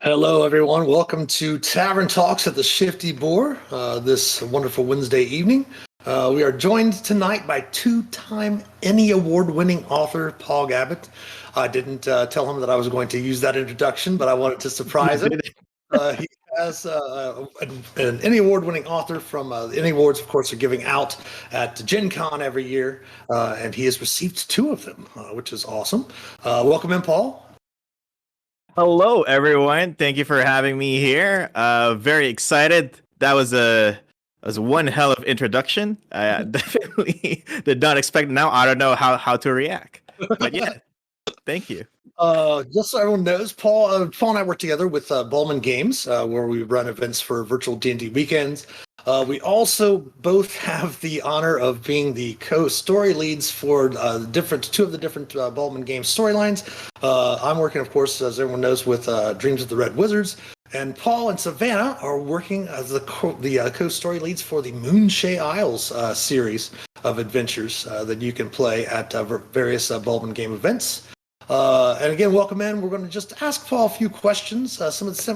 Hello, everyone. Welcome to Tavern Talks at the Shifty Boar this wonderful Wednesday evening. We are joined tonight by two-time ENNIE Award-winning author Paul Gabat. I didn't tell him that I was going to use that introduction, but I wanted to surprise him. He has an ENNIE Award-winning author from the ENNIE Awards, of course, are giving out at Gen Con every year, and he has received two of them, which is awesome. Welcome in, Paul. Hello, everyone. Thank you for having me here. Very excited. That was one hell of introduction. I definitely did not expect. Now I don't know how to react. But yeah, thank you. Just so everyone knows, Paul and I work together with Ballman Games, where we run events for virtual D&D weekends. We also both have the honor of being the co-story leads for two of the different Ballman Games storylines. I'm working, of course, as everyone knows, with Dreams of the Red Wizards, and Paul and Savannah are working as the co-story leads for the Moonshae Isles series of adventures that you can play at various Ballman Game events. And again, welcome in. We're going to just ask Paul a few questions,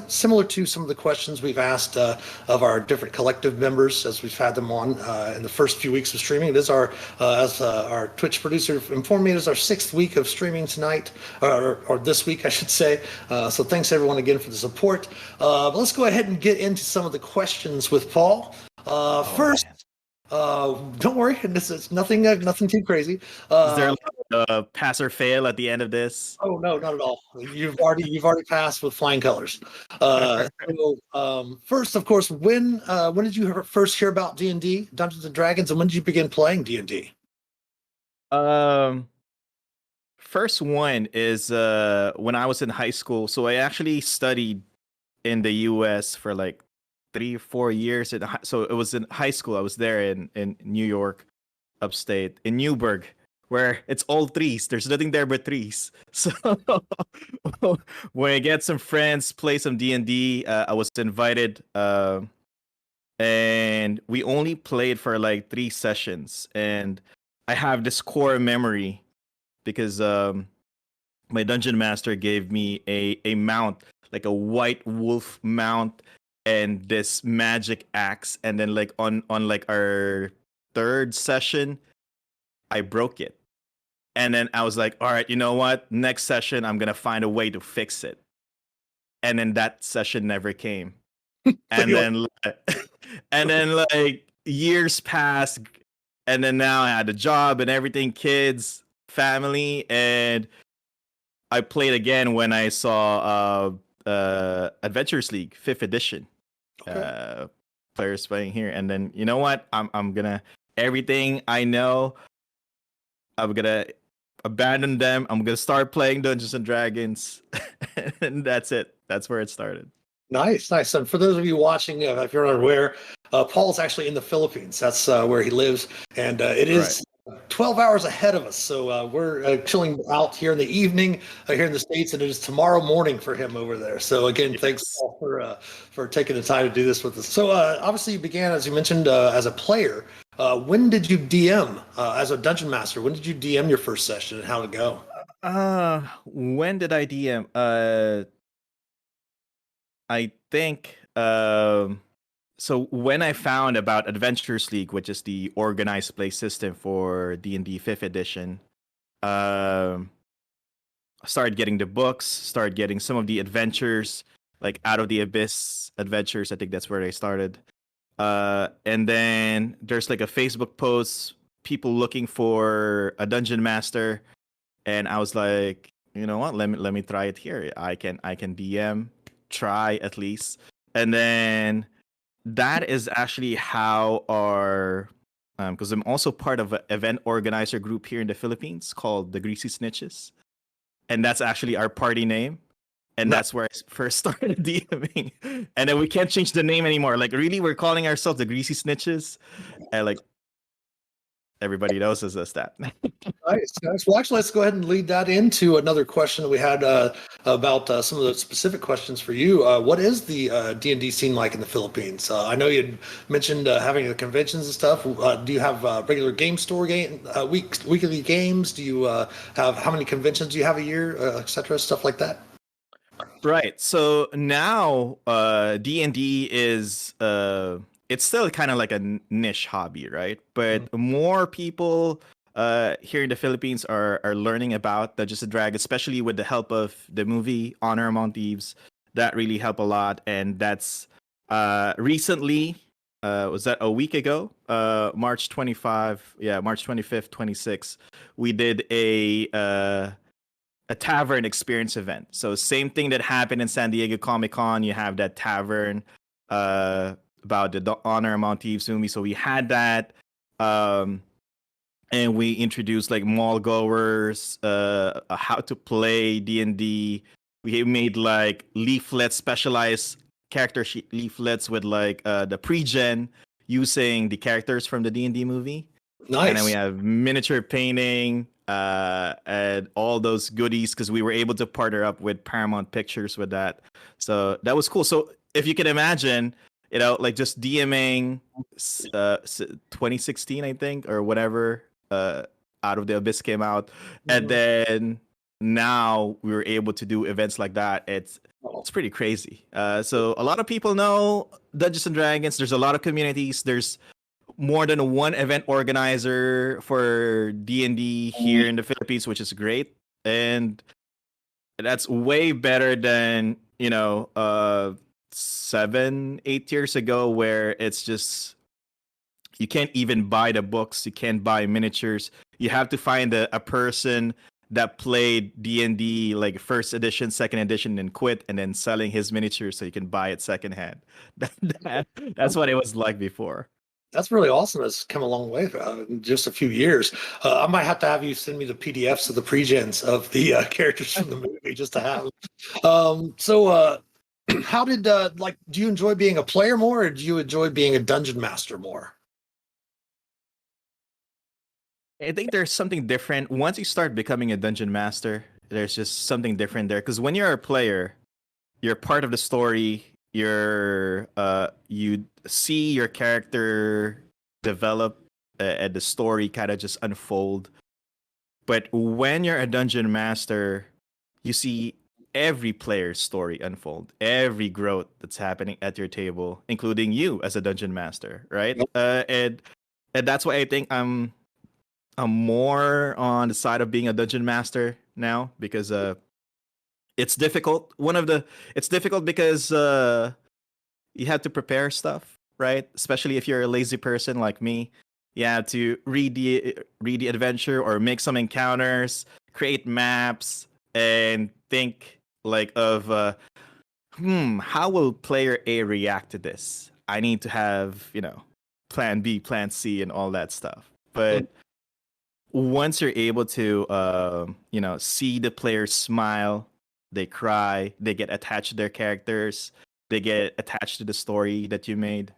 similar to some of the questions we've asked of our different collective members as we've had them on in the first few weeks of streaming. It is as our Twitch producer informed me, it is our 6th week of streaming tonight, or this week, I should say. So thanks everyone again for the support. But let's go ahead and get into some of the questions with Paul. First. Don't worry, this is nothing too crazy. Is there a pass or fail at the end of this? Oh no, not at all. You've already passed with flying colors. First, of course, when did you first hear about D&D, Dungeons and Dragons, and when did you begin playing D&D? First one is when I was in high school. So I actually studied in the U.S. for like 3 or 4 years. So it was in high school. I was there in New York, upstate, in Newburgh, where it's all trees. There's nothing there but trees. So when I get some friends, play some D&D, I was invited, and we only played for like 3 sessions. And I have this core memory because my dungeon master gave me a mount, like a white wolf mount, and this magic axe. And then like on like our 3rd session, I broke it. And then I was like, all right, you know what? Next session, I'm going to find a way to fix it. And then that session never came. And then like years passed. And then now I had a job and everything, kids, family. And I played again when I saw Adventures League 5th edition. Okay. Players playing here. And then, you know what? I'm going to, everything I know, I'm going to abandon them. I'm going to start playing Dungeons and Dragons. And that's it. That's where it started. Nice. And for those of you watching, if you're unaware, Paul's actually in the Philippines. That's where he lives. And it is 12 hours ahead of us. So we're chilling out here in the evening here in the States, and it is tomorrow morning for him over there. So again, thanks, Paul, for taking the time to do this with us. So obviously you began, as you mentioned, as a player. When did you DM as a dungeon master? When did you DM your first session, and how did it go? When did I DM? I think so when I found about Adventures League, which is the organized play system for D&D 5th edition, I started getting the books, started getting some of the adventures, like Out of the Abyss adventures. I think that's where I started. And then there's like a Facebook post, people looking for a dungeon master, and I was like, you know what? Let me try it here. I can DM, try at least. And then that is actually how our because I'm also part of an event organizer group here in the Philippines called the Greasy Snitches, and that's actually our party name. And that's where I first started DMing. And then we can't change the name anymore. Like, really, we're calling ourselves the Greasy Snitches. And like, everybody knows us as that. Nice. Well, actually, let's go ahead and lead that into another question that we had about some of the specific questions for you. What is the D&D scene like in the Philippines? I know you mentioned having the conventions and stuff. Do you have regular game store weekly games? Do you have, how many conventions do you have a year, et cetera, stuff like that? Right. So now D&D is it's still kind of like a niche hobby, right? But more people here in the Philippines are learning about Dungeons and Dragons, especially with the help of the movie Honor Among Thieves. That really helped a lot, and that's recently was that a week ago? March 25, yeah, March 25th, 26. We did a tavern experience event. So same thing that happened in San Diego Comic Con. You have that tavern uh, about the Honor Among Thieves movie. So we had that, and we introduced like mall goers, how to play D&D. We made like leaflets, specialized character sheet leaflets with like the pre-gen using the characters from the D&D movie. And then we Nice. have miniature painting and all those goodies because we were able to partner up with Paramount Pictures with that. So that was cool. So if you can imagine, like just DMing 2016, I think, or whatever, Out of the Abyss came out. And then now we were able to do events like that. It's pretty crazy. So a lot of people know Dungeons and Dragons. There's a lot of communities. There's more than one event organizer for D&D here in the Philippines, which is great. And that's way better than, 7, 8 years ago, where it's just you can't even buy the books, you can't buy miniatures. You have to find a person that played D&D like first edition, second edition, and quit, and then selling his miniatures so you can buy it secondhand. That's what it was like before. That's really awesome. It's come a long way in just a few years. I might have to have you send me the PDFs of the pre-gens of the characters from the movie just to have. How did do you enjoy being a player more, or do you enjoy being a dungeon master more? I think there's something different once you start becoming a dungeon master. There's just something different there because when you're a player, you're part of the story. You see your character develop and the story kind of just unfold. But when you're a dungeon master, you see every player's story unfold, every growth that's happening at your table, including you as a dungeon master, right? Yep. And that's why I think I'm more on the side of being a dungeon master now because it's difficult. It's difficult because you have to prepare stuff, right? Especially if you're a lazy person like me. You have to read the adventure or make some encounters, create maps, and think like of how will player A react to this? I need to have, plan B, plan C, and all that stuff. But once you're able to see the players smile, they cry, they get attached to their characters, they get attached to the story that you made.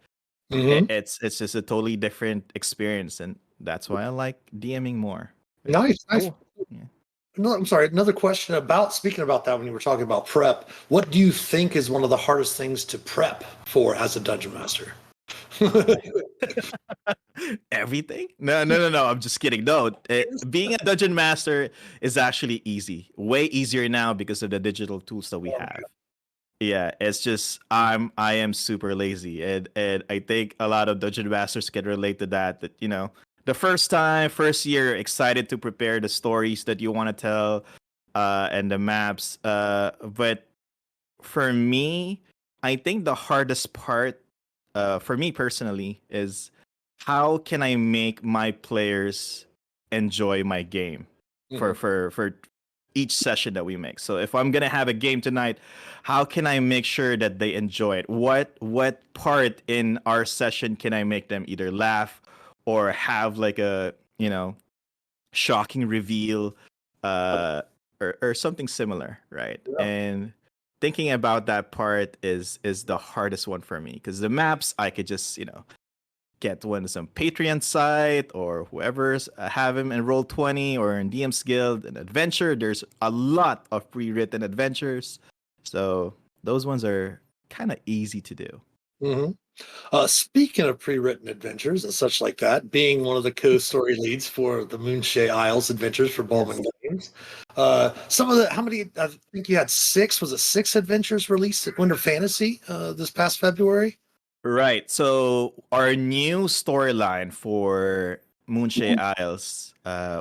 It's just a totally different experience, and that's why I like DMing more. Nice. Oh, yeah. No, I'm sorry. Another question speaking about that when you were talking about prep. What do you think is one of the hardest things to prep for as a dungeon master? Everything? No. I'm just kidding. No, being a dungeon master is actually easy. Way easier now because of the digital tools that we have. Yeah, it's just I am super lazy, and I think a lot of dungeon masters can relate to that. That the first year, excited to prepare the stories that you want to tell, and the maps. But for me, I think the hardest part, for me personally, is how can I make my players enjoy my game for each session that we make. So if I'm gonna have a game tonight, how can I make sure that they enjoy it? What part in our session can I make them either laugh or have like a shocking reveal, or something similar, right? Yeah. And thinking about that part is the hardest one for me because the maps I could just get one to some Patreon site or whoever's have him in Roll20 or in DM's Guild. An adventure, there's a lot of pre-written adventures, so those ones are kind of easy to do. Speaking of pre-written adventures and such like that, being one of the co-story leads for the Moonshay Isles adventures for Baldwin games. Some of the how many? I think you had six. Was it six adventures released at Winter Fantasy this past February? Right. So our new storyline for Moonshade Isles,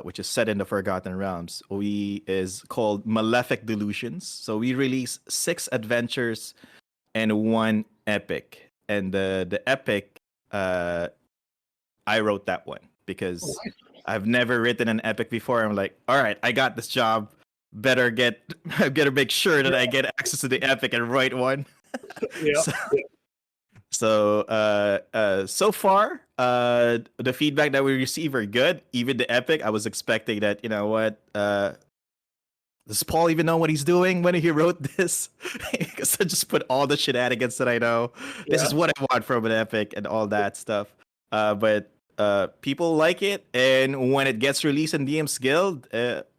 which is set in the Forgotten Realms, is called Malefic Delusions. So we release 6 adventures and 1 epic. And the epic, I wrote that one because I've never written an epic before. I'm like, all right, I got this job. Better better make sure that I get access to the epic and write one. Yeah. So, so far, the feedback that we receive are good. Even the epic, I was expecting that. You know what? Does Paul even know what he's doing when he wrote this? Because I just put all the shenanigans that I know. This is what I want from an epic and all that stuff. But people like it, and when it gets released in DM's Guild,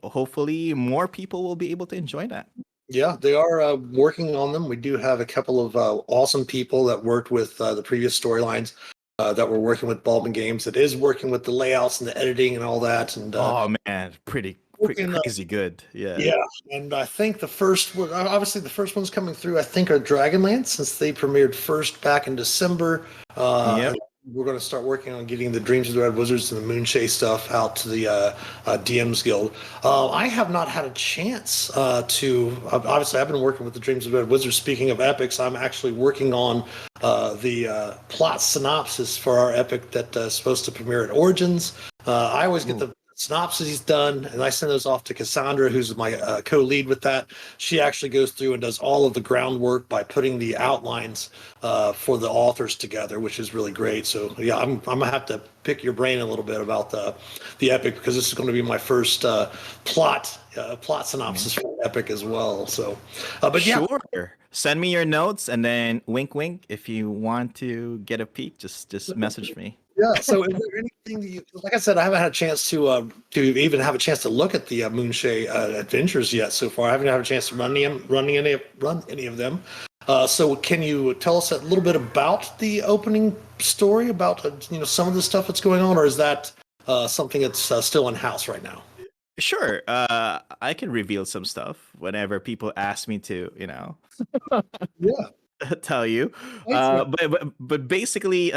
hopefully more people will be able to enjoy that. Yeah, they are working on them. We do have a couple of awesome people that worked with the previous storylines that were working with Baldwin Games. It is working with the layouts and the editing and all that. And oh man, pretty crazy good. Yeah. Yeah, and I think the first one, obviously the first one's coming through. I think are Dragonlance, since they premiered first back in December. Yep. We're going to start working on getting the Dreams of the Red Wizards and the Moonshade stuff out to the DM's Guild. I have not had a chance to. Obviously, I've been working with the Dreams of the Red Wizards. Speaking of epics, I'm actually working on the plot synopsis for our epic that's supposed to premiere at Origins. I always get the synopses done, and I send those off to Cassandra, who's my co-lead with that. She actually goes through and does all of the groundwork by putting the outlines for the authors together, which is really great. So yeah, I'm gonna have to pick your brain a little bit about the epic, because this is going to be my first plot synopsis for the epic as well. So, but yeah. Sure. Send me your notes, and then wink, wink. If you want to get a peek, just message me. Yeah. So, is there anything that you, like I said, I haven't had a chance to even have a chance to look at the Moonshade adventures yet so far. I haven't had a chance to run any of them. So, can you tell us a little bit about the opening story, about some of the stuff that's going on, or is that something that's still in house right now? Sure. I can reveal some stuff whenever people ask me to. Yeah. Tell you. But basically,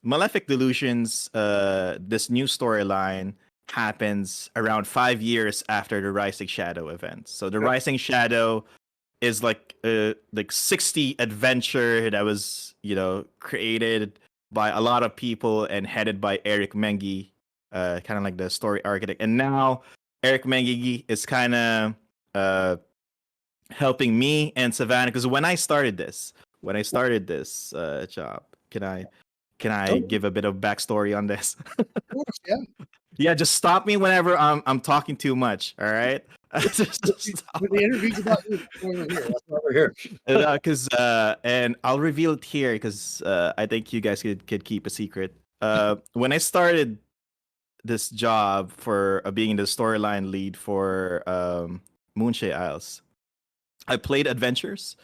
Malefic Delusions, this new storyline happens around 5 years after the Rising Shadow event. So the Rising Shadow is like 60 adventure that was created by a lot of people and headed by Eric Mengi, kind of like the story architect. And now Eric Mengi is kind of helping me and Savannah, because when I started this job, can I give a bit of backstory on this? Of course, yeah. Yeah, just stop me whenever I'm talking too much. All right. The interview's about you. That's why we're here. That's why we're here. Because and I'll reveal it here because I think you guys could keep a secret. When I started this job for being the storyline lead for Moonshade Isles, I played adventures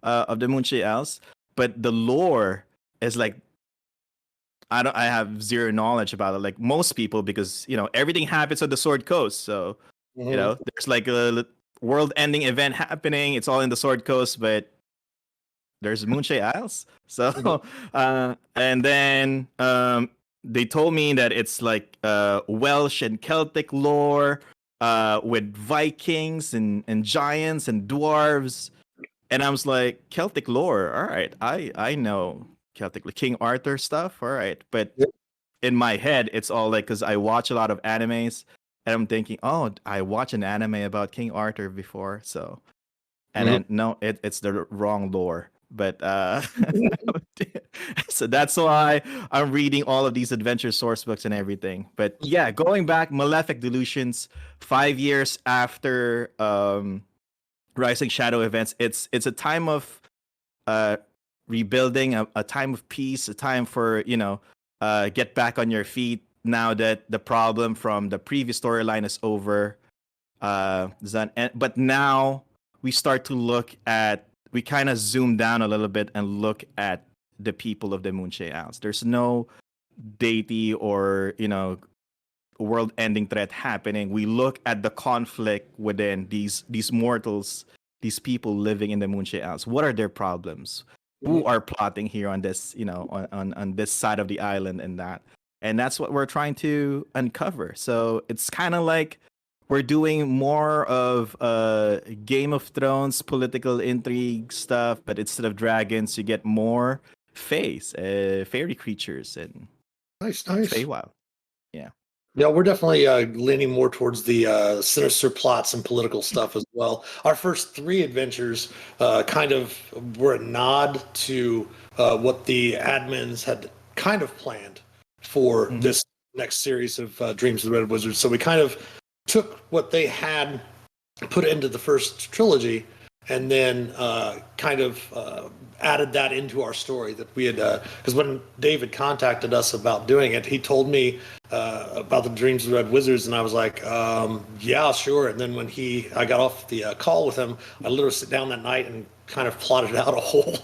of the Moonshade Isles, but the lore is like I have zero knowledge about it, like most people, because everything happens on the Sword Coast. So there's like a world-ending event happening. It's all in the Sword Coast, but there's Moonshade Isles. So and then they told me that it's like Welsh and Celtic lore, with Vikings and giants and dwarves. And I was like, Celtic lore, all right, I know Celtic, like King Arthur stuff, all right. But in my head, it's all like, because I watch a lot of animes, and I'm thinking, oh, I watched an anime about King Arthur before, so. And then no, it's the wrong lore. But so that's why I'm reading all of these adventure source books and everything. But yeah, going back, Malefic Delusions, 5 years after Rising Shadow events, it's a time of rebuilding, a time of peace, a time for get back on your feet now that the problem from the previous storyline is over. But now we start to look at, we kind of zoom down a little bit and look at the people of the Moonshade Isles. There's no deity or world-ending threat happening, we look at the conflict within these mortals, these people living in the Moonshade Isles. What are their problems? Who are plotting here on this, on this side of the island and that's what we're trying to uncover. So it's kind of like we're doing more of Game of Thrones political intrigue stuff, but instead of dragons, you get more fairy creatures and Nice. Feywild. Yeah. Yeah, we're definitely leaning more towards the sinister plots and political stuff as well. Our first 3 adventures kind of were a nod to what the admins had kind of planned for this next series of Dreams of the Red Wizard. So we kind of took what they had, put it into the first trilogy, and then kind of added that into our story that we had. Because when David contacted us about doing it, he told me about the Dreams of the Red Wizards, and I was like, yeah, sure. And then when I got off the call with him, I literally sat down that night and kind of plotted out a whole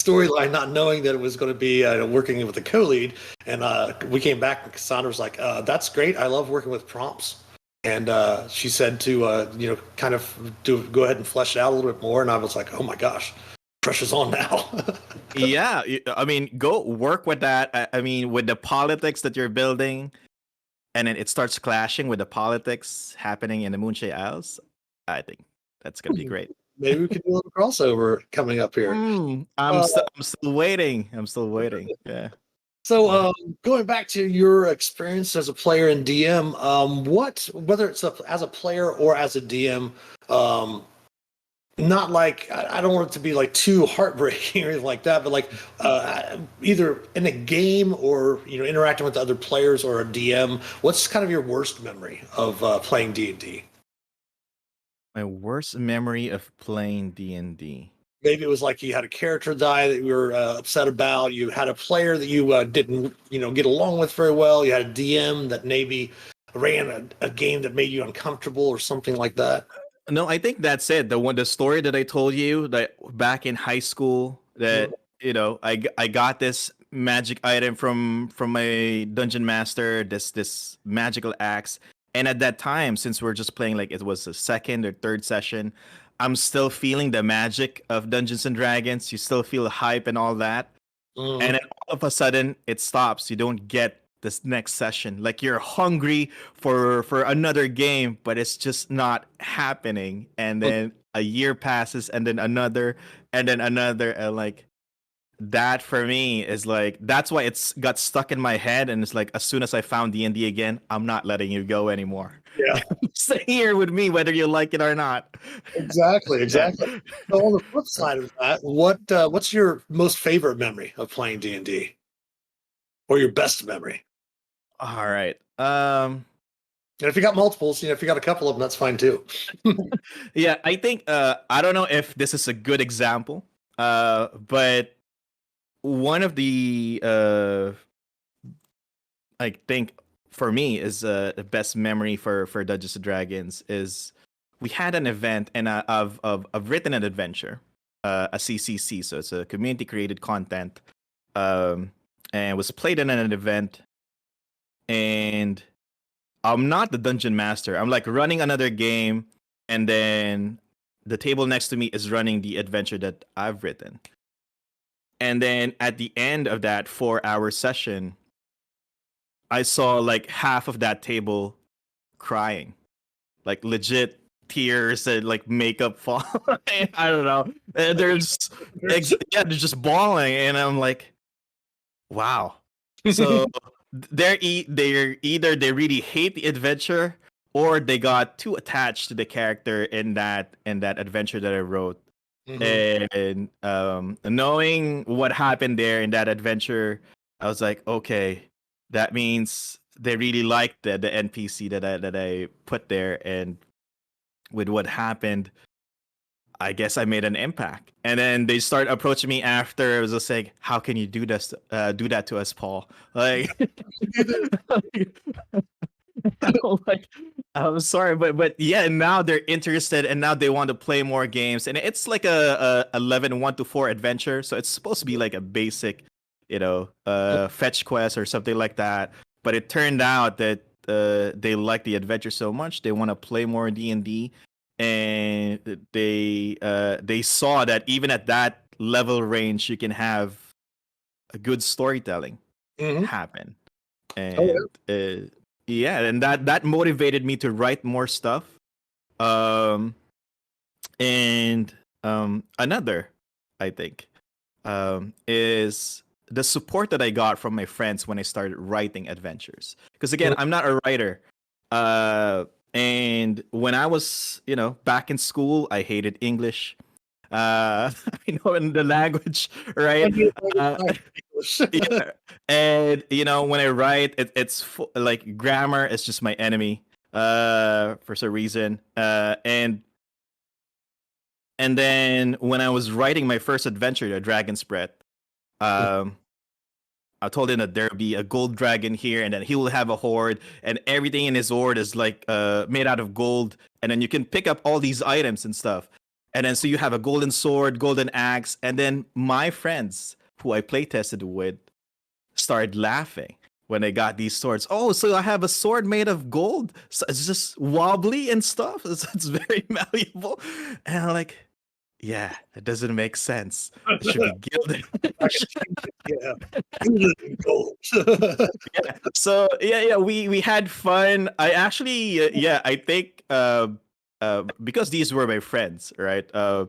storyline, not knowing that it was going to be working with the co-lead. And we came back, and Cassandra was like, that's great. I love working with prompts. And she said to, kind of go ahead and flesh it out a little bit more. And I was like, oh my gosh, pressure's on now. Yeah, I mean, go work with that. I mean, with the politics that you're building, and then it starts clashing with the politics happening in the Moonshade Isles. I think that's gonna be great. Maybe we could do a little crossover coming up here. I'm still waiting. Yeah. So, going back to your experience as a player in DM, whether it's as a player or as a DM, not like I don't want it to be like too heartbreaking or anything like that, but like either in a game or interacting with other players or a DM, what's kind of your worst memory of playing D&D? My worst memory of playing D&D. Maybe it was like you had a character die that you were upset about. You had a player that you didn't, get along with very well. You had a DM that maybe ran a game that made you uncomfortable or something like that. No, I think that's it. The story that I told you that back in high school that I got this magic item from my dungeon master, this magical axe, and at that time, since we're just playing like it was the second or third session, I'm still feeling the magic of Dungeons and Dragons. You still feel the hype and all that. And then all of a sudden it stops. You don't get this next session. Like you're hungry for another game, but it's just not happening. And then a year passes and then another and then another. And like that for me is like, that's why it's got stuck in my head. And it's like, as soon as I found D&D again, I'm not letting you go anymore. Yeah. Stay here with me, whether you like it or not. Exactly. So on the flip side of that, what's your most favorite memory of playing D&D, or your best memory? All right. And if you got multiples, if you got a couple of them, that's fine too. Yeah, I think I don't know if this is a good example, but one of the I think for me is the best memory for Dungeons and Dragons is we had an event, and I've written an adventure, a CCC, so it's a community created content, and it was played in an event, and I'm not the dungeon master. I'm like running another game, and then the table next to me is running the adventure that I've written. And then at the end of that 4-hour session, I saw like half of that table crying, like legit tears and like makeup fall. I don't know. And they're just bawling, and I'm like, wow. So they're either they really hate the adventure, or they got too attached to the character in that adventure that I wrote. And knowing what happened there in that adventure, I was like, okay, that means they really liked the NPC that I put there, and with what happened, I guess I made an impact. And then they start approaching me after. It was just like, how can you do this? Do that to us, Paul? Like, like, I'm sorry, but yeah. Now they're interested, and now they want to play more games. And it's like a 11 1-4 adventure, so it's supposed to be like a basic, fetch quest or something like that. But it turned out that they like the adventure so much, they want to play more D&D, and they saw that even at that level range, you can have a good storytelling Mm-hmm. happen. Oh, And yeah, and that motivated me to write more stuff. Um, and another, I think, is the support that I got from my friends when I started writing adventures. Because again, yeah. I'm not a writer. And when I was, back in school, I hated English. In the language, right? Uh, yeah. And when I write, like grammar is just my enemy, for some reason. And then when I was writing my first adventure, The Dragon's Breath, um, I told him that there'll be a gold dragon here, and then he will have a horde, and everything in his horde is like made out of gold, and then you can pick up all these items and stuff. And then so you have a golden sword, golden axe, and then my friends who I play tested with started laughing when they got these swords. Oh, so I have a sword made of gold? So it's just wobbly and stuff. It's very malleable. And I'm like, yeah, it doesn't make sense. It should be gilded. Yeah. Gold. Yeah. So yeah, we had fun. I actually, I think because these were my friends, right? Yeah.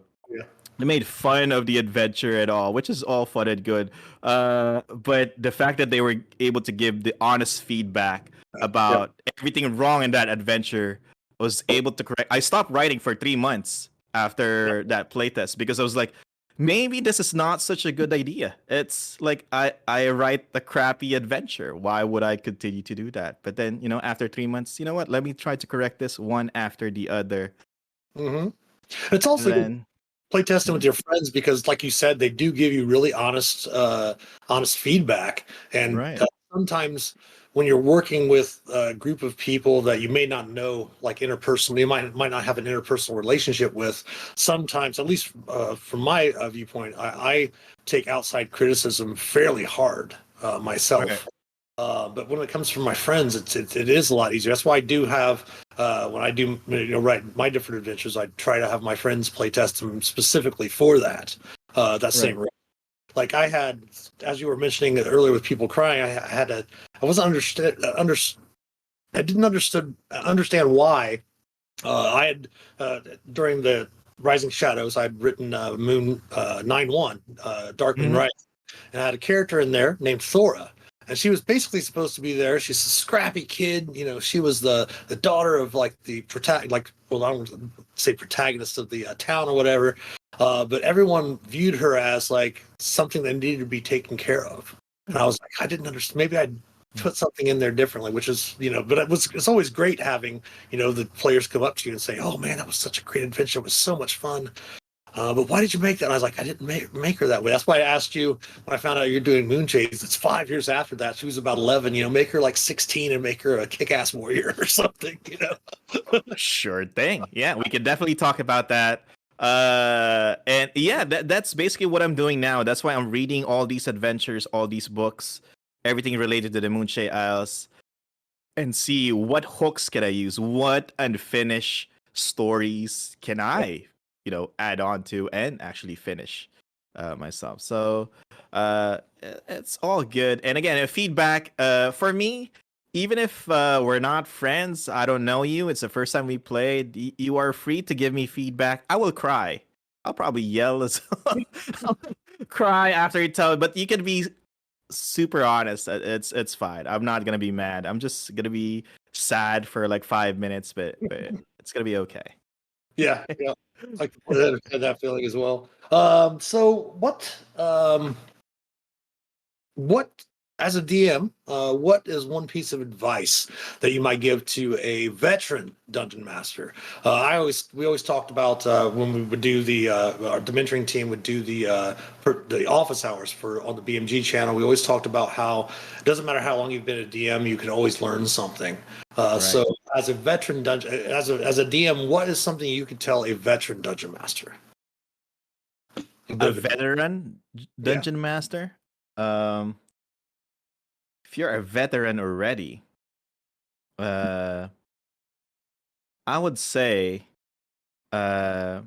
They made fun of the adventure at all, which is all fun and good. But the fact that they were able to give the honest feedback Yeah. about everything wrong in that adventure, was able to correct. I stopped writing for 3 months after that playtest because I was like, maybe this is not such a good idea. It's like I write the crappy adventure. Why would I continue to do that? But then, after 3 months, you know what? Let me try to correct this one after the other. Mm-hmm. It's And also good then, play testing yeah, with your friends because, like you said, they do give you really honest feedback. And right. sometimes when you're working with a group of people that you may not know, like interpersonally, you might not have an interpersonal relationship with. Sometimes, at least from my viewpoint, I take outside criticism fairly hard Right. myself. But when it comes from my friends, it is a lot easier. That's why I do have when I do write my different adventures, I try to have my friends play test them specifically for that. That Right. same reason. Like I had, as you were mentioning it earlier with people crying, I wasn't I didn't understand why. I had during the Rising Shadows, I'd written Moon 9-1, Dark Moon Mhm. Rising, and I had a character in there named Thora. And she was basically supposed to be there. She's a scrappy kid. She was the daughter of like the well, I don't say protagonist of the town or whatever. But everyone viewed her as like something that needed to be taken care of. And I was like, I didn't understand. Maybe I'd put something in there differently, which is, but it's always great having, the players come up to you and say, oh man, that was such a great adventure. It was so much fun. But why did you make that? And I was like, I didn't make her that way. That's why I asked you when I found out you're doing Moonchase. It's 5 years after that. She was about 11. Make her like 16 and make her a kick-ass warrior or something. Sure thing. Yeah, we could definitely talk about that. And yeah, that's basically what I'm doing now. That's why I'm reading all these adventures, all these books, everything related to the Moonshade Isles, and see what hooks can I use, what unfinished stories can I, add on to and actually finish myself. So it's all good. And again, feedback for me, even if we're not friends, I don't know you, it's the first time we played, you are free to give me feedback. I will cry. I'll probably yell as well. I'll cry after you tell, but you can be super honest. It's fine. I'm not gonna be mad. I'm just gonna be sad for like 5 minutes, but it's gonna be okay. Yeah, yeah. I completely understand that feeling as well. So what as a DM, what is one piece of advice that you might give to a veteran dungeon master? We always talked about when we would do the mentoring team would do the office hours for on the BMG channel. We always talked about how it doesn't matter how long you've been a DM, you can always learn something. Right. So as a veteran dungeon, as a DM, what is something you could tell a veteran dungeon master? A bit A of advice. veteran Yeah. dungeon master. Um, if you're a veteran already, Uh, I would say, uh,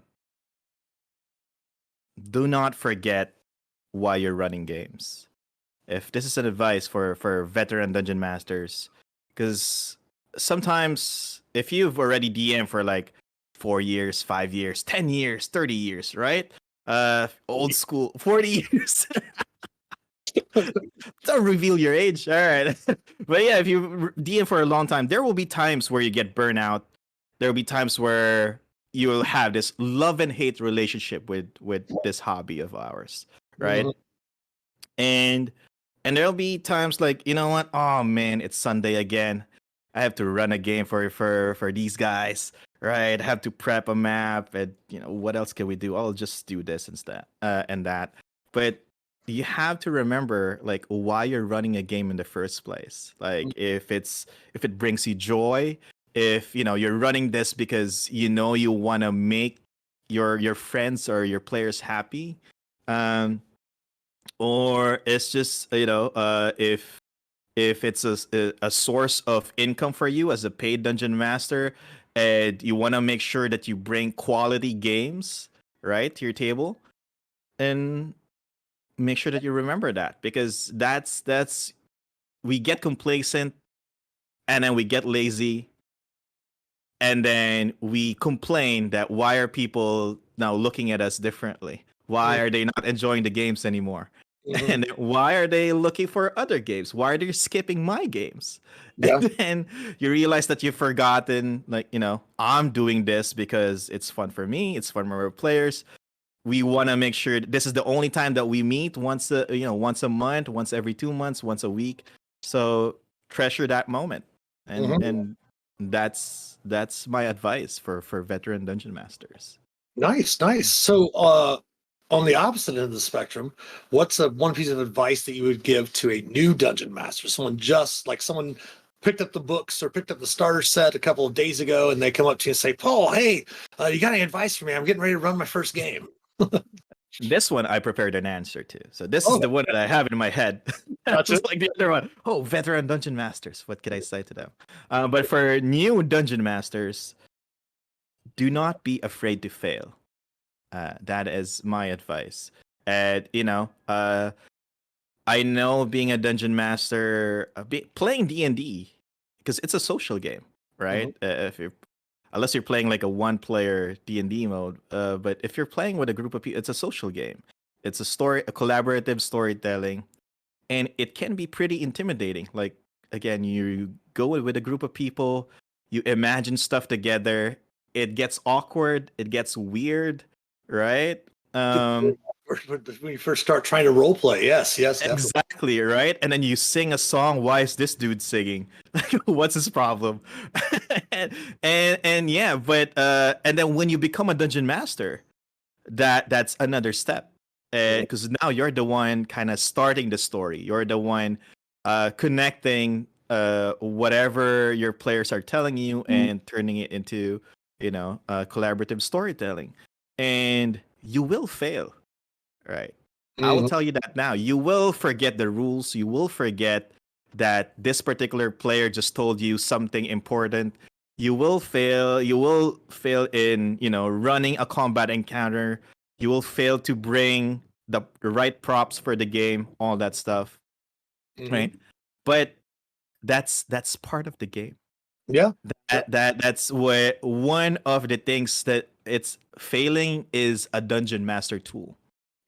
do not forget why you're running games. If this is an advice for veteran dungeon masters, because sometimes if you've already DM for like 4 years, 5 years, 10 years, 30 years, right? Old school, 40 years. Don't reveal your age. All right. But yeah, if you DM for a long time, there will be times where you get burnout. There will be times where you will have this love and hate relationship with this hobby of ours, right? Mhm. And there'll be times like, you know what? Oh man, it's Sunday again. I have to run a game for these guys, right? I have to prep a map, and what else can we do? I'll just do this instead, and that. But you have to remember like why you're running a game in the first place. Like if it brings you joy, if you're running this because you want to make your friends or your players happy, um, or it's just if it's a source of income for you as a paid dungeon master, and you want to make sure that you bring quality games right to your table, and make sure that you remember that, because that's we get complacent, and then we get lazy, and then we complain that why are people now looking at us differently, why are they not enjoying the games anymore, Mhm. and why are they looking for other games, why are they skipping my games? Yeah. And then you realize that you've forgotten, like, I'm doing this because it's fun for me, it's fun for our players. We want to make sure this is the only time that we meet, once a month, once every 2 months, once a week. So treasure that moment, and Mhm. that's my advice for veteran dungeon masters. Nice, nice. So, on the opposite end of the spectrum, what's one piece of advice that you would give to a new dungeon master? Someone picked up the books or picked up the starter set a couple of days ago, and they come up to you and say, "Paul, hey, you got any advice for me? I'm getting ready to run my first game." This one I prepared an answer to. So this is Oh, the one that I have in my head. gotcha. Just like the other one. Oh, veteran dungeon masters. What can I say to them? But for new dungeon masters, do not be afraid to fail. That is my advice. And I know being a dungeon master, playing D&D, because it's a social game, Mhm. right? If you're Unless you're playing like a one-player D&D mode, but if you're playing with a group of people, it's a social game. It's a collaborative storytelling, and it can be pretty intimidating. Like again, you go with a group of people, you imagine stuff together. It gets awkward, it gets weird, right? Um, When you first start trying to role play, yes, yes, definitely. Exactly, right? And then you sing a song. Why is this dude singing? Like, what's his problem? And yeah, but and then when you become a dungeon master, that's another step. Mhm. Because now you're the one kind of starting the story. You're the one connecting whatever your players are telling you and turning it into, collaborative storytelling. And you will fail, right? I will Mhm. tell you that now. You will forget the rules. You will forget that this particular player just told you something important. You will fail. You will fail in, running a combat encounter. You will fail to bring the right props for the game, all that stuff, Mhm. right? But that's part of the game. Yeah. Yeah. That's what one of the things that it's failing is a dungeon master tool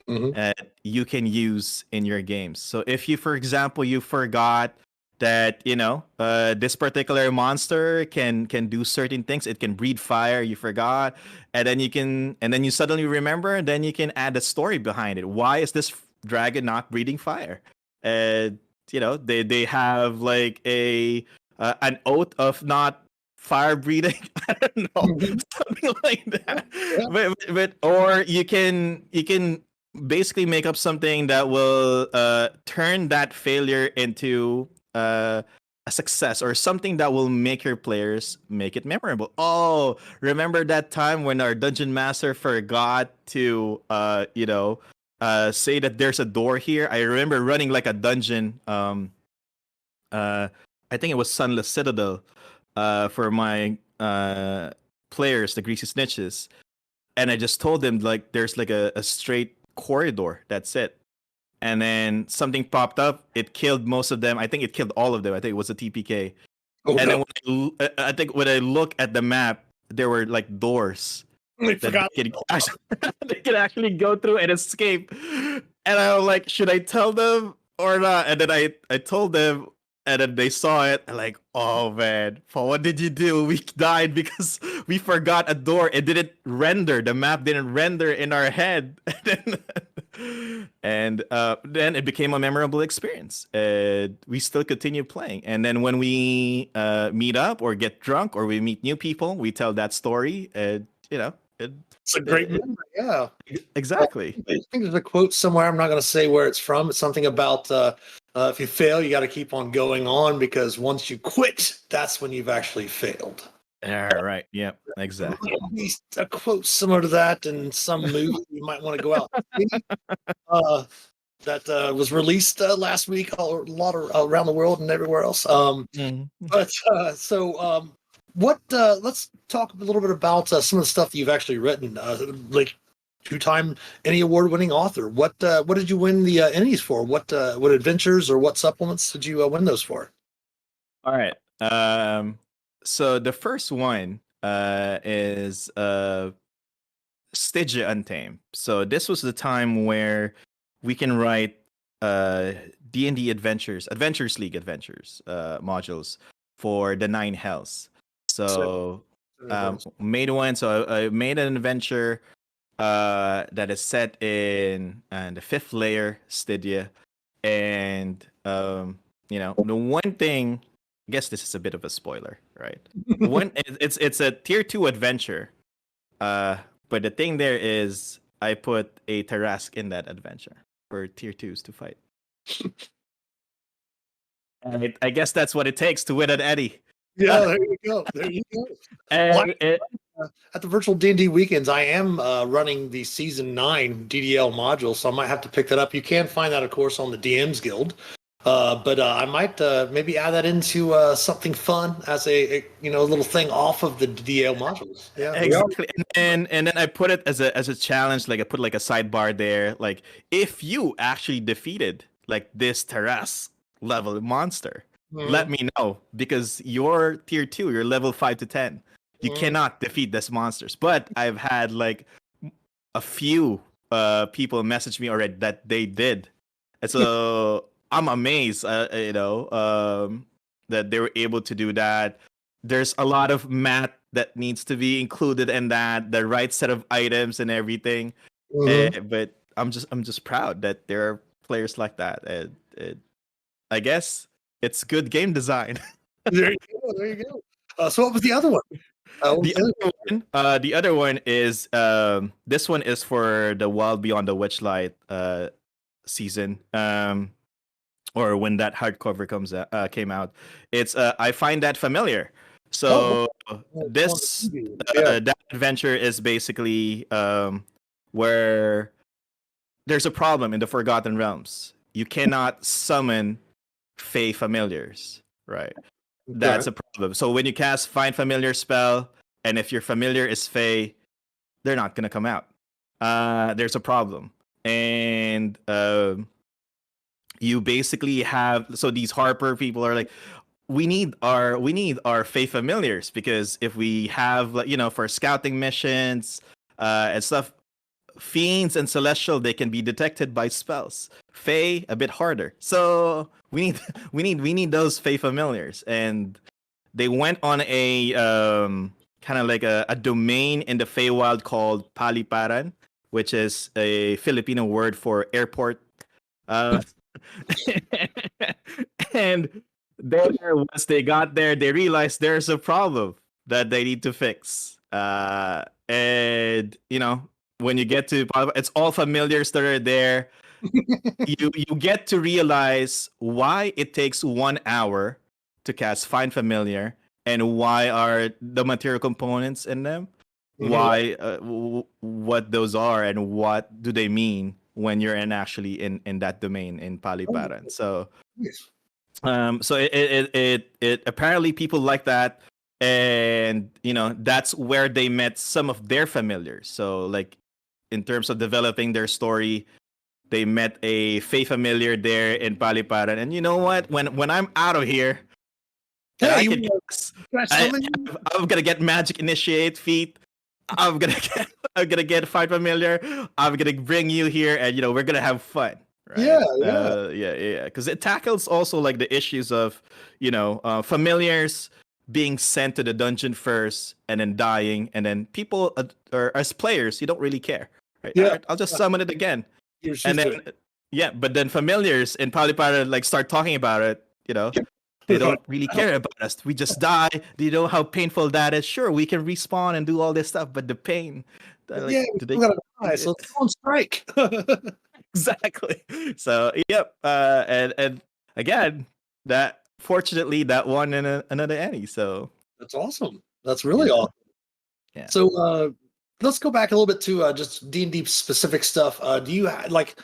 Mhm. you can use in your games. So if you, for example, you forgot that this particular monster can do certain things, it can breathe fire. You forgot, and then you suddenly remember, and then you can add a story behind it. Why is this dragon not breathing fire? And they have like a an oath of not fire breathing. I don't know, Mhm. something like Yeah. that. Yeah. But or you can basically make up something that will turn that failure into a success, or something that will make your players make it memorable. Oh, remember that time when our dungeon master forgot to say that there's a door here? I remember running like a dungeon. Uh, I think it was Sunless Citadel. for my players, the greasy snitches, and I just told them like there's like a straight corridor. That's it. And then something popped up. It killed most of them. I think it killed all of them. I think it was a TPK. Oh, And no. then I think when I look at the map, there were like doors I that forgot. they could actually go through and escape. And I was like, should I tell them or not? And then I told them, and then they saw it. And like, oh man, Paul, what did you do? We died because we forgot a door. It didn't render. The map didn't render in our head. And then it became a memorable experience. We still continue playing. And then when we meet up or get drunk or we meet new people, we tell that story. It's a great memory. Yeah. Exactly. I think there's a quote somewhere. I'm not going to say where it's from. It's something about if you fail, you got to keep on going on because once you quit, that's when you've actually failed. All right. Yep. Exactly. At least a quote similar to that in some movie you might want to go out. That was released last week, a lot around the world and everywhere else. Mhm. But let's talk a little bit about some of the stuff that you've actually written. Like two-time ENNIE award-winning author. What did you win the ENNIEs for? What adventures or what supplements did you win those for? All right. So the first one is Stygia Untamed. So this was the time where we can write D&D Adventures League adventures modules for the 9 hells. So made one. So I made an adventure that is set in the 5th layer Stygia, and the one thing. I guess this is a bit of a spoiler, right? It's a tier 2 adventure, but the thing there is I put a Tarask in that adventure for tier 2s to fight. And I guess that's what it takes to win an ENNIE. Yeah, there you go. There you go. And At the virtual D&D weekends, I am running the season 9 DDL module, so I might have to pick that up. You can find that, of course, on the DMs Guild. But I might maybe add that into something fun as a little thing off of the DL modules. Yeah, exactly. And then I put it as a challenge. Like I put like a sidebar there. Like if you actually defeated like this Taras level monster, let me know, because you're tier 2, you're level 5 to 10. You cannot defeat these monsters. But I've had like a few people message me already that they did, and so. I'm amazed, that they were able to do that. There's a lot of math that needs to be included in that, the right set of items and everything. But I'm just proud that there are players like that. And I guess it's good game design. There you go. There you go. So what was the other one? The other one is this one is for the Wild Beyond the Witchlight season. Or when that hardcover came out, it's I Find That Familiar. So that adventure is basically where there's a problem in the Forgotten Realms. You cannot summon Fey familiars, right? That's a problem. So when you cast Find Familiar spell, and if your familiar is Fey, they're not gonna come out. There's a problem, and you basically have, so these Harper people are like, we need our Fey familiars, because if we have for scouting missions and stuff, fiends and celestial, they can be detected by spells. Fey a bit harder, so we need those Fey familiars. And they went on a kind of like a domain in the Feywild called Paliparan, which is a Filipino word for airport. And there, once they got there, they realized there's a problem that they need to fix. And when you get to, it's all familiars that are there. you get to realize why it takes 1 hour to cast Find Familiar, and why are the material components in them, why what those are, and what do they mean when you're actually in that domain in Paliparan. So so it apparently people like that. and that's where they met some of their familiars. So like in terms of developing their story, they met a Fey familiar there in Paliparan. And you know what? When I'm out of here, and Hey, I you can want to I, summon? I'm gonna get magic initiate feat. I'm gonna get fight familiar. I'm gonna bring you here, and we're gonna have fun, right? Yeah, yeah. Yeah. Because it tackles also like the issues of familiars being sent to the dungeon first and then dying, and then people or as players, you don't really care, right? All Yeah. right, I'll just summon it again, You're and used to then yeah, but then familiars in Palipara like start talking about it, they it. don't really care about us. We just die. Do you know how painful that is? Sure, we can respawn and do all this stuff, but the pain, Yeah, do we they? gotta die, so let's go on strike. Exactly. So, yep. And again, that fortunately that won in another Annie. So, That's awesome. That's really awesome. yeah. So let's go back a little bit to just D&D specific stuff. Do you like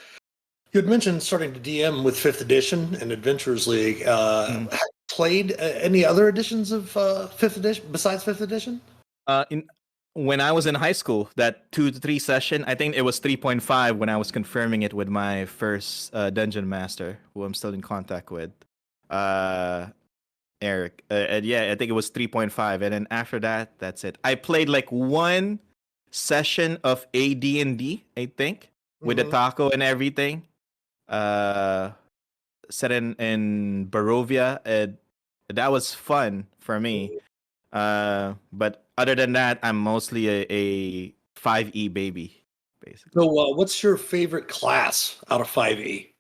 you had mentioned starting to DM with 5th edition and Adventurers League. Have you played any other editions of 5th edition besides 5th edition? In When I was in high school, that 2 to 3 session, I think it was 3.5 when I was confirming it with my first dungeon master, who I'm still in contact with, Eric. And yeah, I think it was 3.5, and then after that, that's it. I played like one session of AD&D, I think, with the taco and everything. Set in Barovia, and that was fun for me. But other than that, I'm mostly a 5e baby, basically. So what's your favorite class out of 5e?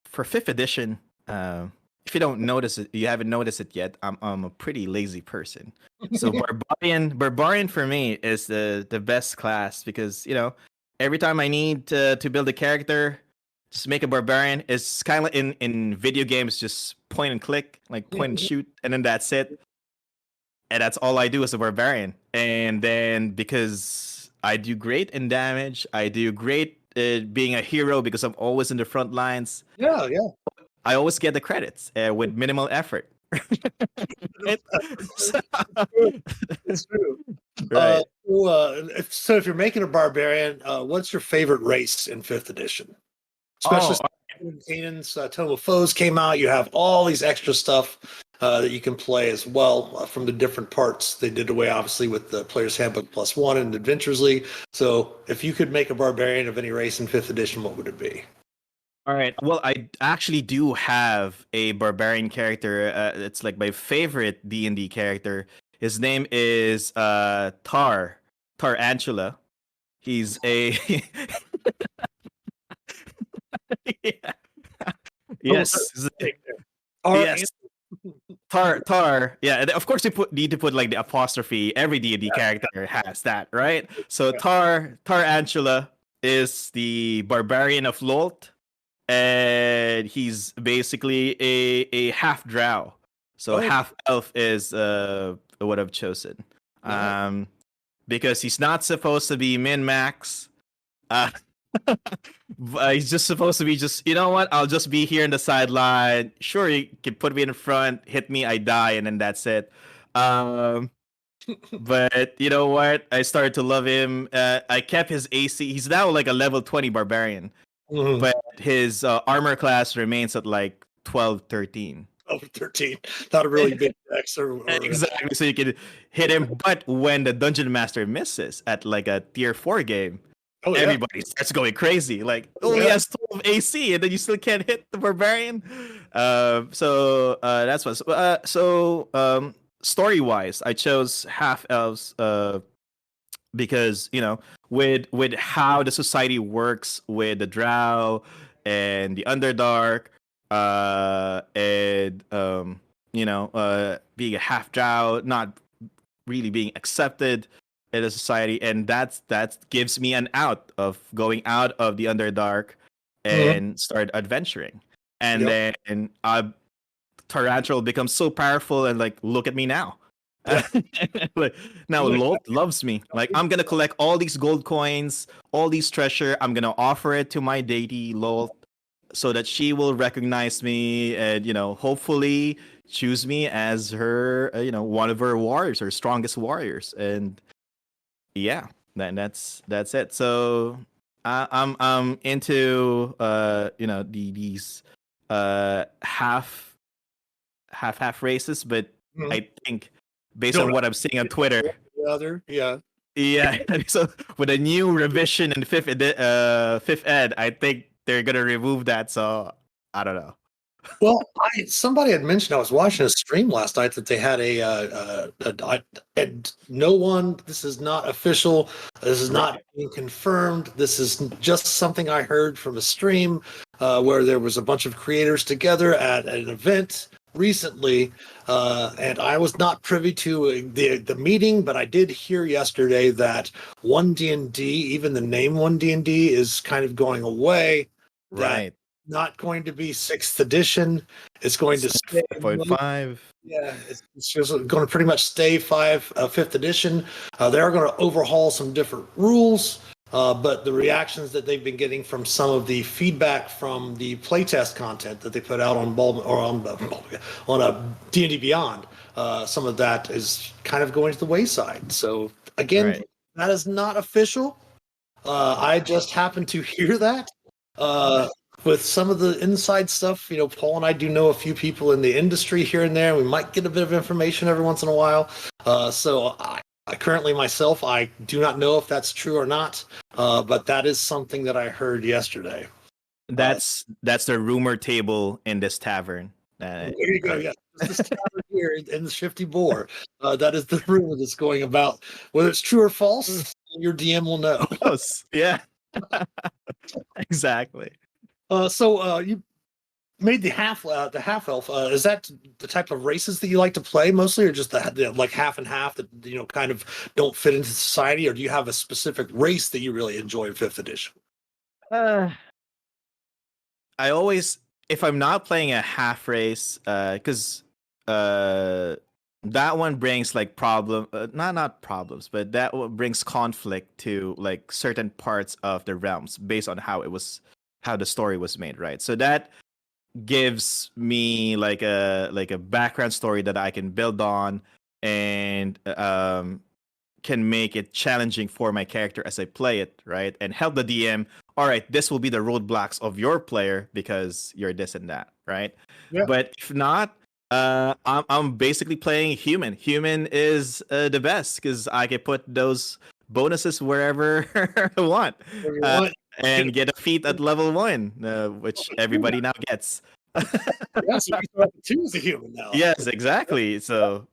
For 5th edition, if you don't notice it, you haven't noticed it yet, I'm a pretty lazy person. So barbarian for me is the best class, because every time I need to build a character, just make a barbarian. It's kind of like in video games, just point and click, like point and shoot, and then that's it. And that's all I do as a barbarian. And then because I do great in damage, I do great being a hero because I'm always in the front lines. Yeah, yeah. I always get the credits with minimal effort. It's true. Right. So if you're making a barbarian, what's your favorite race in 5th edition? Especially when Canaan's Tome of Foes came out, you have all these extra stuff that you can play as well from the different parts. They did away, obviously, with the Player's Handbook +1 and Adventures League. So if you could make a barbarian of any race in 5th edition, what would it be? All right. Well, I actually do have a barbarian character. It's like my favorite D&D character. His name is Tarantula. He's a yeah. Yes. Yes. Tar. Yeah, and of course you need to put like the apostrophe. Every D&D character has that, right? So Tarantula is the barbarian of Lolt, and he's basically a half drow. So half elf is what I've chosen. Because he's not supposed to be min max. He's just supposed to be just, you know what? I'll just be here in the sideline. Sure, you can put me in front, hit me, I die, and then that's it. But you know what? I started to love him. I kept his AC. He's now like a level 20 barbarian, but his armor class remains at like 12, 13. Over 13. Not a really big dex or Exactly. So you can hit him. But when the dungeon master misses at like a tier 4 game, everybody starts going crazy. Like, he has 12 AC, and then you still can't hit the barbarian. So that's what. Story wise, I chose half elves because with how the society works with the drow and the underdark, and being a half drow, not really being accepted in the society, and that gives me an out of going out of the underdark and start adventuring. And then Tarantula becomes so powerful, and like, look at me now. Like, now Lot loves me. Like, I'm gonna collect all these gold coins, all these treasure. I'm gonna offer it to my deity Lot, so that she will recognize me and hopefully choose me as her one of her warriors, her strongest warriors. And yeah, that's it. So I'm into these half races, but Mhm. I think based on what I'm seeing on Twitter, The other, yeah. yeah. So with a new revision in fifth ed, I think they're gonna remove that. So I don't know. Well, somebody had mentioned, I was watching a stream last night that they had and no one. This is not official. This is not Right. being confirmed. This is just something I heard from a stream where there was a bunch of creators together at an event recently, and I was not privy to the meeting, but I did hear yesterday that One D&D, even the name One D&D, is kind of going away. That Right. not going to be sixth edition. It's going to stay. 5.5. Yeah, it's just going to pretty much stay fifth edition. They are going to overhaul some different rules, but the reactions that they've been getting from some of the feedback from the playtest content that they put out on a D&D Beyond, some of that is kind of going to the wayside. So again, Right. that is not official. I just happened to hear that. With some of the inside stuff, Paul and I do know a few people in the industry here and there. We might get a bit of information every once in a while. So I currently myself, I do not know if that's true or not, but that is something that I heard yesterday. That's the rumor table in this tavern. There you go. Yeah, this is here in the Shifty Boar. That is the rumor that's going about. Whether it's true or false, your DM will know. Close. Yeah. Exactly. So you made the half elf. Is that the type of races that you like to play mostly, or just the like half and half that kind of don't fit into society, or do you have a specific race that you really enjoy in fifth edition? I always, if I'm not playing a half race, because that one brings like not problems, but that one brings conflict to like certain parts of the realms based on how the story was made, right? So that gives me like a background story that I can build on, and can make it challenging for my character as I play it, right? And help the DM. All right, this will be the roadblocks of your player because you're this and that, right? Yeah. But if not, I'm basically playing human. Human is the best because I can put those bonuses wherever I want, Whatever you want. and get a feat at level 1, which everybody now gets. Yeah, so you throw up two as a human now. Yes, exactly. So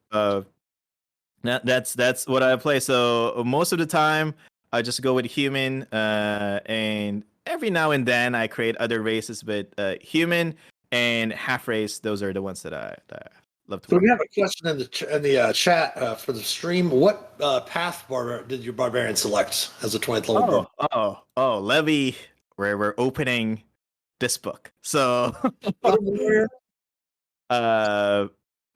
that's what I play. So most of the time, I just go with human, and every now and then I create other races, but human and half race, those are the ones that I love to So play. we have a question in the chat for the stream. What path did your barbarian select as a 20th level? Levy, where we're opening this book. So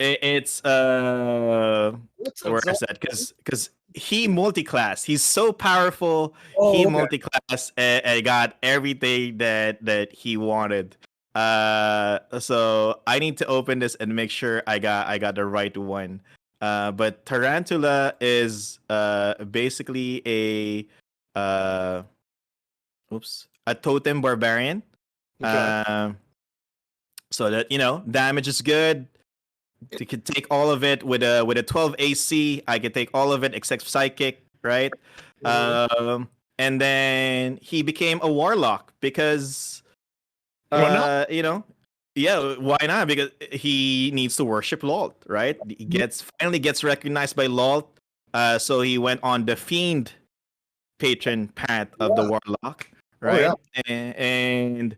it's where is that? Because he multi-class. He's so powerful. He multi-class and got everything that he wanted. So I need to open this and make sure I got the right one. But Tarantula is basically a totem barbarian. Okay. So that damage is good. You can take all of it with a 12 AC. I can take all of it except psychic, right? And then he became a warlock because Why not? yeah, why not? Because he needs to worship Lalt, right? He finally gets recognized by Lalt. So he went on the fiend patron path of the warlock, right? And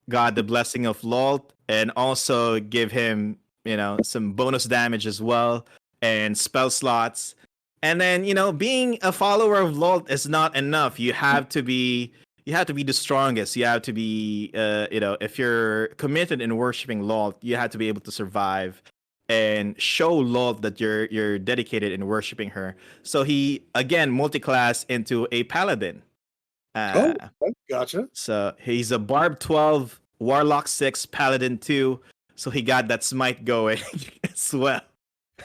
got the blessing of Lalt, and also give him some bonus damage as well, and spell slots. And then being a follower of Lalt is not enough. You have to be the strongest. You have to be if you're committed in worshiping Lalt, you have to be able to survive and show Lalt that you're dedicated in worshiping her. So he again multi-class into a paladin. Gotcha. So he's a Barb 12 Warlock 6, Paladin 2. So he got that smite going as well.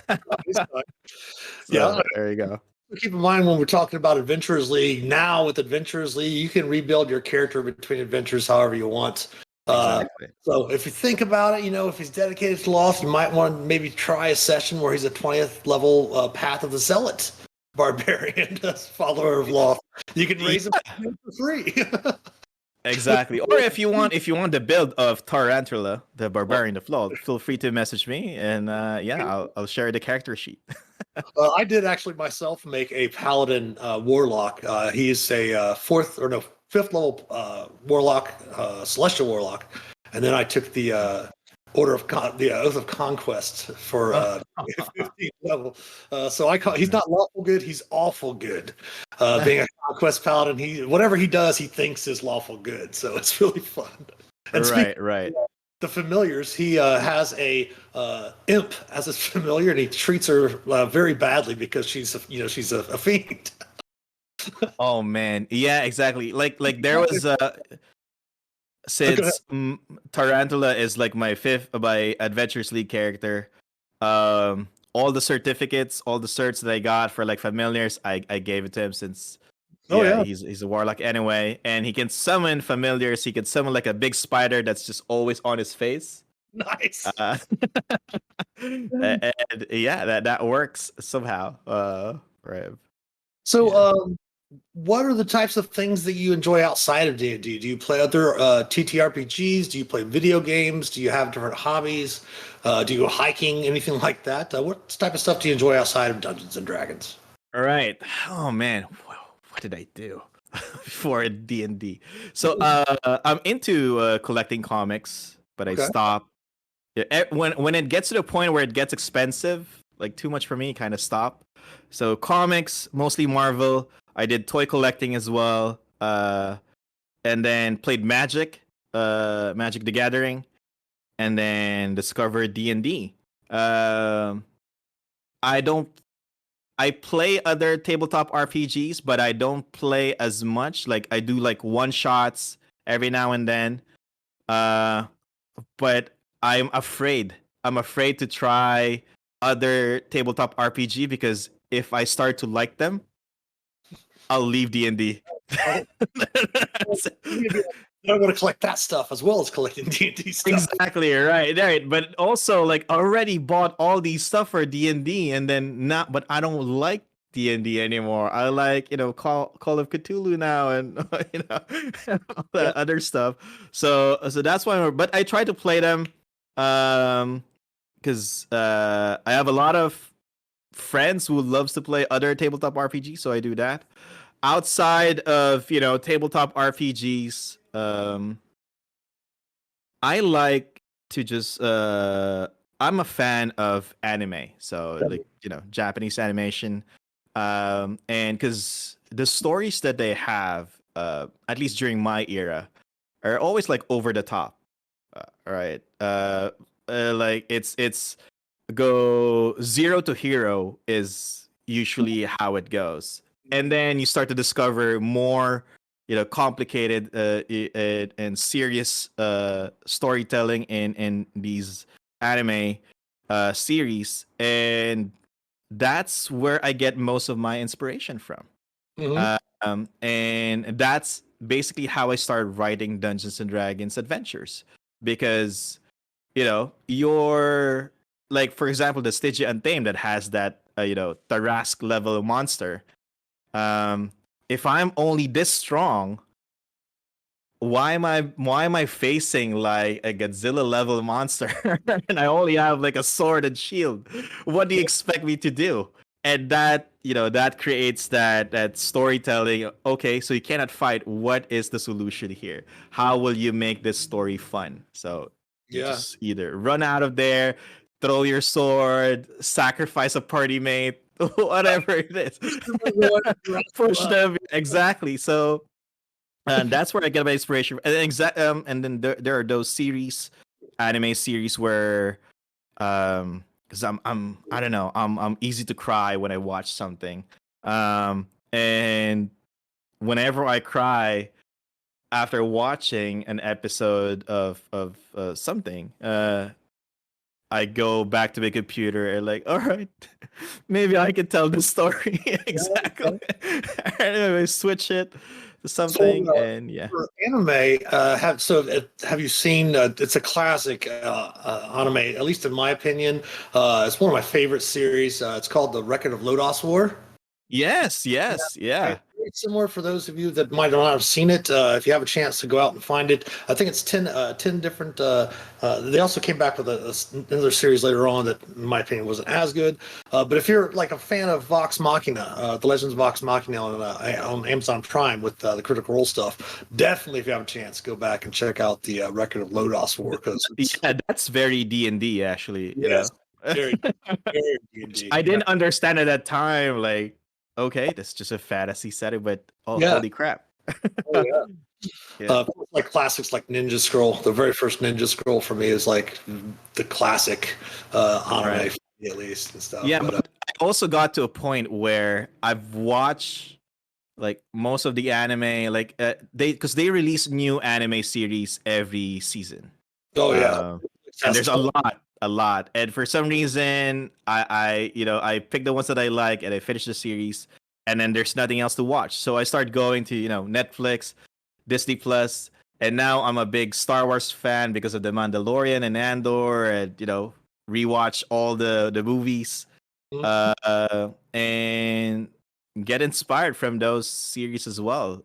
Nice. So there you go. Keep in mind when we're talking about Adventurers League, now with Adventurers League, you can rebuild your character between adventures however you want. Exactly. So if you think about it, if he's dedicated to Lost, you might want to maybe try a session where he's a 20th level Path of the Zealot barbarian, follower of Lost. You can raise him for free. Exactly. Or if you want the build of Tarantula, the barbarian of Lost, feel free to message me, and I'll share the character sheet. I did actually myself make a paladin warlock. He's a fifth level warlock, celestial warlock, and then I took the the Oath of Conquest for 15th level. So he's not lawful good; he's awful good. Being a conquest paladin, whatever he does, he thinks is lawful good. So it's really fun. And Right. The familiars, he has a imp as his familiar, and he treats her very badly because she's a fiend. Oh man, yeah, exactly. Like there was since Tarantula is like my Adventures League character. All the certificates, all the certs that I got for like familiars, I gave it to him since. He's a warlock anyway, and he can summon familiars. He can summon like a big spider that's just always on his face. Nice. And that works somehow. Right. So, what are the types of things that you enjoy outside of D&D? Do you play other TTRPGs? Do you play video games? Do you have different hobbies? Do you go hiking? Anything like that? What type of stuff do you enjoy outside of Dungeons and Dragons? All right. Oh man, what did I do before D&D? So I'm into collecting comics, but I stopped. Yeah, when it gets to the point where it gets expensive, like too much for me, kind of stop. So comics, mostly Marvel. I did toy collecting as well, and then played Magic, Magic the Gathering, and then discovered D&D. I play other tabletop RPGs, but I don't play as much. Like I do like one shots every now and then. But I'm afraid. I'm afraid to try other tabletop RPG because if I start to like them, I'll leave D&D. I want to collect that stuff as well as collecting D&D stuff. Exactly, right. But also, like, already bought all these stuff for D&D, and then but I don't like D&D anymore. I like, Call of Cthulhu now, and all that other stuff. So that's why. But I try to play them, because I have a lot of friends who loves to play other tabletop RPGs, so I do that. Outside of tabletop RPGs, I like to just I'm a fan of anime, so like Japanese animation, and because the stories that they have, at least during my era, are always like over the top, right? Like it's go zero to hero is usually how it goes, and then you start to discover more complicated and serious storytelling in these anime series, and that's where I get most of my inspiration from. And that's basically how I started writing Dungeons and Dragons adventures, because you're like, for example, the Stygia Untamed that has that Tarask level monster. If I'm only this strong, why am I facing like a Godzilla level monster and I only have like a sword and shield? What do you expect me to do? And that that creates that storytelling. Okay, so you cannot fight. What is the solution here? How will you make this story fun? So you just either run out of there, throw your sword, sacrifice a party mate, whatever it is. Push them. Exactly. So and that's where I get my inspiration. And then there are those anime series where because I don't know, I'm easy to cry when I watch something. And whenever I cry, after watching an episode of something, I go back to my computer and like, all right, maybe I can tell the story exactly. And I switch it to something, and yeah. For anime, have you seen? It's a classic anime, at least in my opinion. It's one of my favorite series. It's called The Record of Lodoss War. Yes, yeah. Very similar for those of you that might not have seen it. If you have a chance to go out and find it, I think it's 10 different. They also came back with another series later on that, in my opinion, wasn't as good. But if you're like a fan of Vox Machina, The Legends of Vox Machina on Amazon Prime with the Critical Role stuff, definitely, if you have a chance, go back and check out the Record of Lodoss War. Yeah, that's very D&D actually. Yes, You know? very, very D&D. I didn't understand at that time, like, okay, that's just a fantasy setting, but Yeah. holy crap. Oh, yeah. Yeah. Like classics like Ninja Scroll. The very first Ninja Scroll for me is like the classic anime, Right. for me at least, and stuff. Yeah, but, but I also got to a point where I've watched like most of the anime, like because they release new anime series every season. oh yeah, And there's a lot. And for some reason, I pick the ones that I like and I finish the series, and then there's nothing else to watch. So I start going to Netflix, Disney Plus, and now I'm a big Star Wars fan because of the Mandalorian and Andor, and rewatch all the movies, and get inspired from those series as well.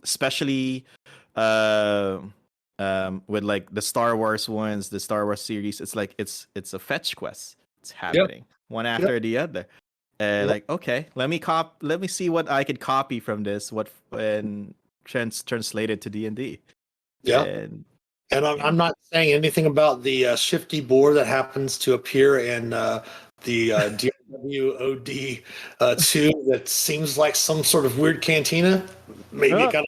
Especially. With like the Star Wars ones, the Star Wars series, it's like it's a fetch quest. It's happening one after the other. Like, okay, let me see what I could copy from this, and translated to D&D. Yeah. And I'm not saying anything about the shifty boar that happens to appear in the DWOD 2 that seems like some sort of weird cantina. Maybe kind of.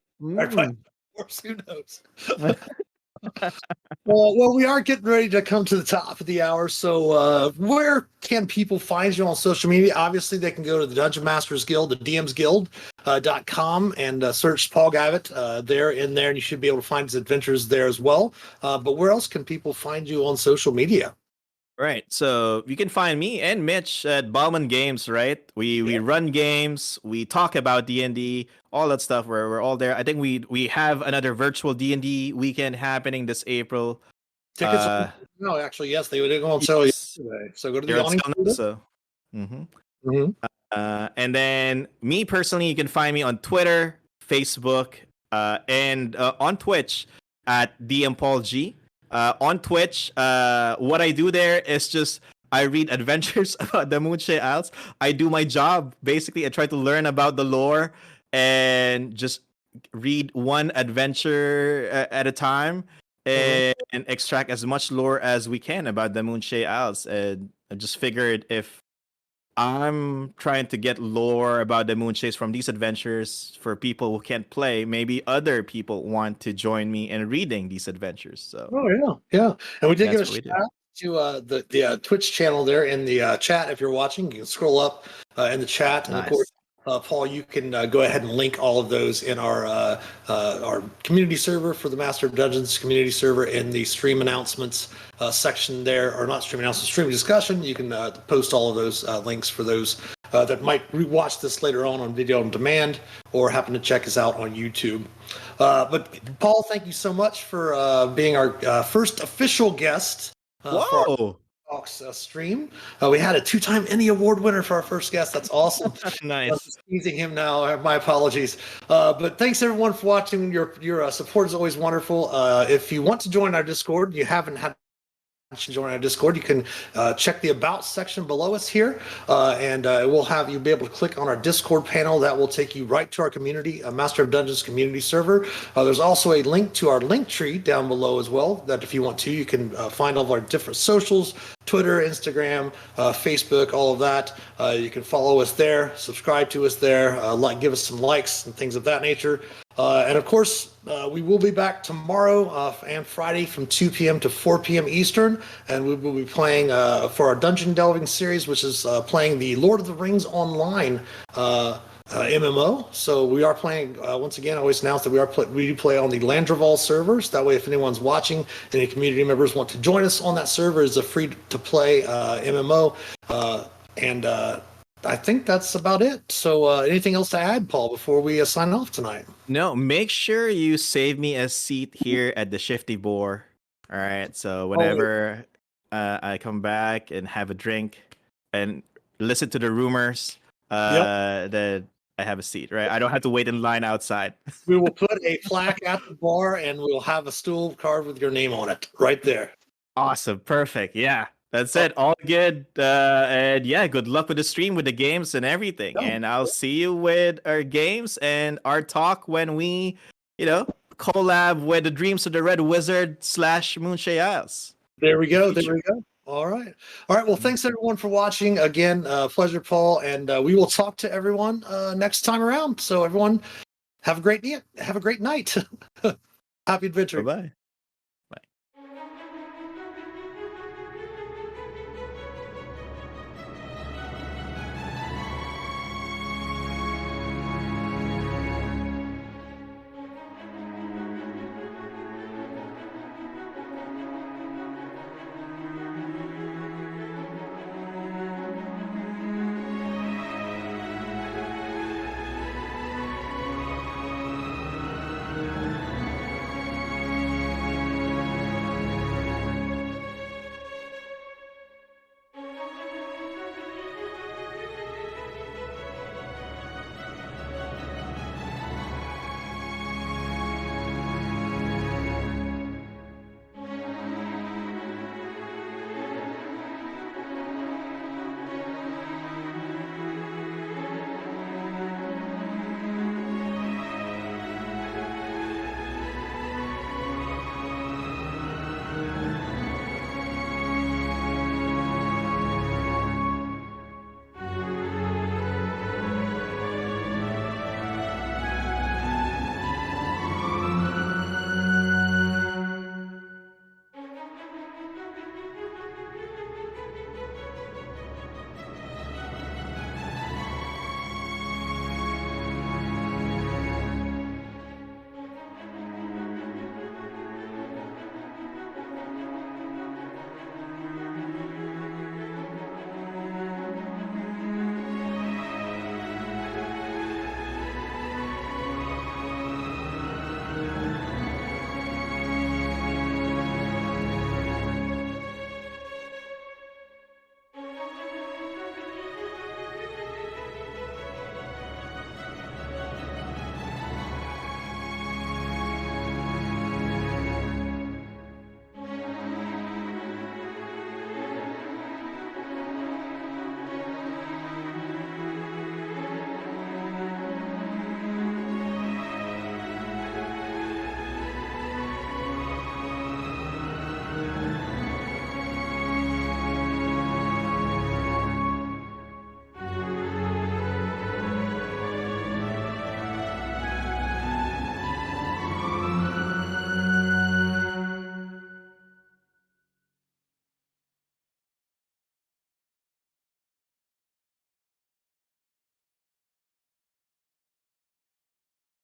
Who knows? Well, we are getting ready to come to the top of the hour. So where can people find you on social media? Obviously, they can go to the Dungeon Masters Guild, the DMs Guild.com, and search Paul Gabat there, and you should be able to find his adventures there as well. But where else can people find you on social media? Right. So you can find me and Mitch at Bauman Games, right? We run games, we talk about D&D, all that stuff. We're all there. I think we have another virtual D&D weekend happening this April. Tickets? No, actually, yes, they go on sale yesterday. So go to the awning. And then me personally, you can find me on Twitter, Facebook, and on Twitch at DMPaulG. On Twitch, what I do there is just I read adventures about the Moonshade Isles. I do my job basically. I try to learn about the lore and just read one adventure at a time and extract as much lore as we can about the Moonshade Isles. And I just figured if I'm trying to get lore about the Moonshades from these adventures for people who can't play, maybe other people want to join me in reading these adventures. So yeah. And we did give a shout out to the Twitch channel there in the chat. If you're watching, you can scroll up in the chat. And of course, Paul, you can go ahead and link all of those in our community server for the Master of Dungeons community server in the stream announcements section there, or not stream announcements, stream discussion. You can post all of those links for those that might rewatch this later on video on demand or happen to check us out on YouTube. But Paul, thank you so much for being our first official guest. For Talks stream. We had a 2-time ENNIE Award winner for our first guest. That's awesome. Nice. I'm teasing him now. My apologies. But thanks everyone for watching. Your support is always wonderful. If you want to join our Discord, you haven't had to join our Discord, you can check the About section below us here, and you'll be able to click on our Discord panel. That will take you right to our community, Master of Dungeons community server. There's also a link to our link tree down below as well, that if you want to, you can find all of our different socials, Twitter, Instagram, Facebook, all of that. You can follow us there, subscribe to us there, give us some likes and things of that nature. And of course, we will be back tomorrow and Friday from 2 p.m. to 4 p.m. Eastern, and we will be playing for our Dungeon Delving series, which is playing the Lord of the Rings Online MMO. So we are playing. Once again, I always announce that we do play on the Landraval servers. That way, if anyone's watching, any community members want to join us on that server, it's a free to play MMO. And I think that's about it. So anything else to add, Paul, before we sign off tonight? No, make sure you save me a seat here at the Shifty Boar. All right. So whenever I come back and have a drink and listen to the rumors, that I have a seat, right? I don't have to wait in line outside. We will put a plaque at the bar and we'll have a stool carved with your name on it right there. Awesome. Perfect. Yeah. That's it. All good. And yeah, good luck with the stream, with the games and everything. And I'll see you with our games and our talk when we, collab with the Dreams of the Red Wizard / Moonshay Isles. There we go. There we go. All right. Well, thanks everyone for watching. Again, pleasure, Paul. And we will talk to everyone next time around. So everyone, have a great night. Happy adventure. Bye-bye.